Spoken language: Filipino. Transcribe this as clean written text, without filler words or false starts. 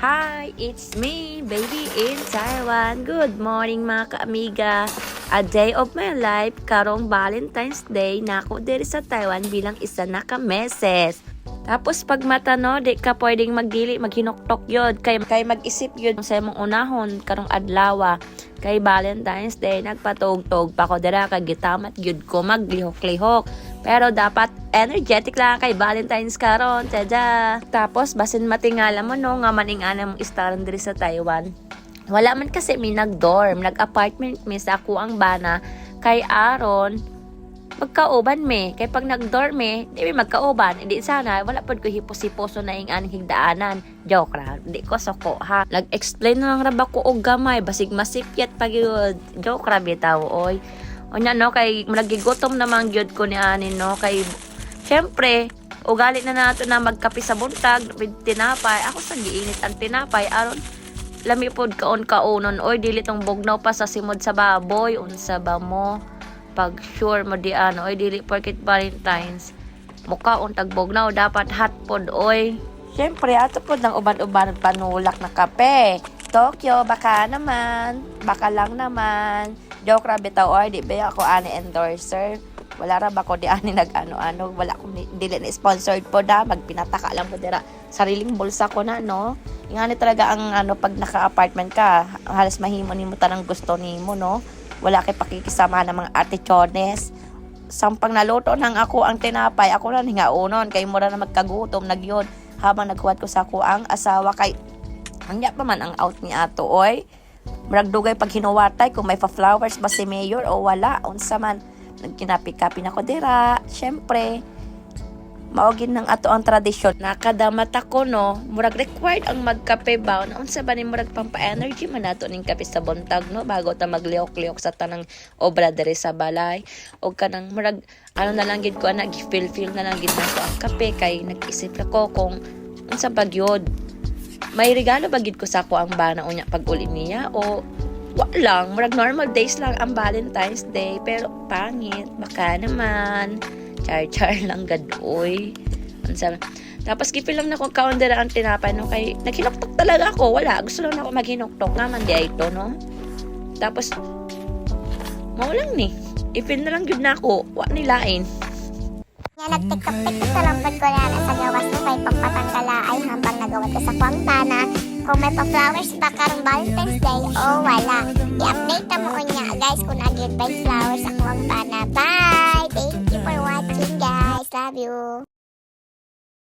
Hi, it's me, baby in Taiwan. Good morning mga kaamiga. A day of my life, karong Valentine's Day, nako diri sa Taiwan bilang isa na ka meses. Tapos pag matano, di ka pwedeng magdili, maghinoktok yun. Kay mag-isip yun sa mong unahon, karong adlawa. Kay Valentine's Day, nagpatog-tog pa ko dira, kagitamat yun ko, maglihok-lihok. Pero dapat energetic lang kay Valentine's karon, tada. Tapos basin matingala mo no, nga maning-ana mong istaran diri sa Taiwan. Wala man kasi mi nag-dorm, nag-apartment mi sa ako ang bana kay Aaron. Magkauban mi, kay pag nag-dorm mi, di mi magkauban. Hindi sana, wala pod ko hipos-hiposo na ing aning higdaanan. Joke ra, di ko soko ha. Nag-explain na lang raba ko og gamay, basig masipyat pag yun. Joke ra bitaw, oy. Onya no, kay nagigutom naman gyud ko ni anin no, kay syempre ugali na nato na magkape sa buntag with tinapay. Ako sa giinit ang tinapay aron lami pod kaon-kaonon. Oy dili tong bugnaw pa sa simod sa baboy, unsa ba mo? Pag sure mo di ano, oy dili porket Valentine's mukha untag bugnaw, dapat hot pod oy. Syempre ato pod ng uban-uban panulak na kape. Tokyo, baka naman, baka lang naman. Joke ra bitaw oy, di ba ako ani endorser. Wala ra ba ko di ani nag-ano-ano, wala ko dili na sponsored po da, magpinataka lang po dira. Sariling bulsa ko na no. Ingani talaga ang ano pag naka-apartment ka, halos mahimo nimo tanang gusto nimo no. Wala kay pakikisama ng mga atichones. Sampang naluto nang ako ang tinapay, ako na hingaonon kay mura na magkagutom nagyod habang nagkuhat ko sa ako ang asawa kay anya pa man ang out ni ato oy. Murag dugay pag hinuwatay kung may pa-flowers ba si mayor o wala unsa man. Nagkinapi-kapi na ko dira. Syempre, maugin ng ato ang tradisyon. Nakadamat ako no, murag required ang magkape ba. Unsa ba ni murag pampa-energy man nato ning kape sa buntag no bago ta magliok-liok sa tanang obra diri sa balay. O kanang murag ano na lang gid ko ana gi-feel na lang gid nato ang kape kay nag-isip ako kung unsa ba gyud. May regalo ba gid ko sa ako ang bana unya pag uli niya o walang, murag normal days lang ang Valentine's Day, pero pangit, baka naman, char-char lang gadoy. Tapos kipil lang na kong kaundera ang tinapay, no, kay naghinoktok talaga ako, wala, gusto lang ako maghinoktok naman, di ito, no. Tapos, maulang ni, ipil na lang yun na ako, wala nilain. Nga nagtikap-tikap sa lampad ko na sa gawas mo may pampatangkala ay habang nagawat ko sa kwangtana. Kung may pa-flowers ba karong Valentine's Day o wala. I-update mo niya guys kung nag-get by flowers sa kwangtana. Bye! Thank you for watching guys. Love you!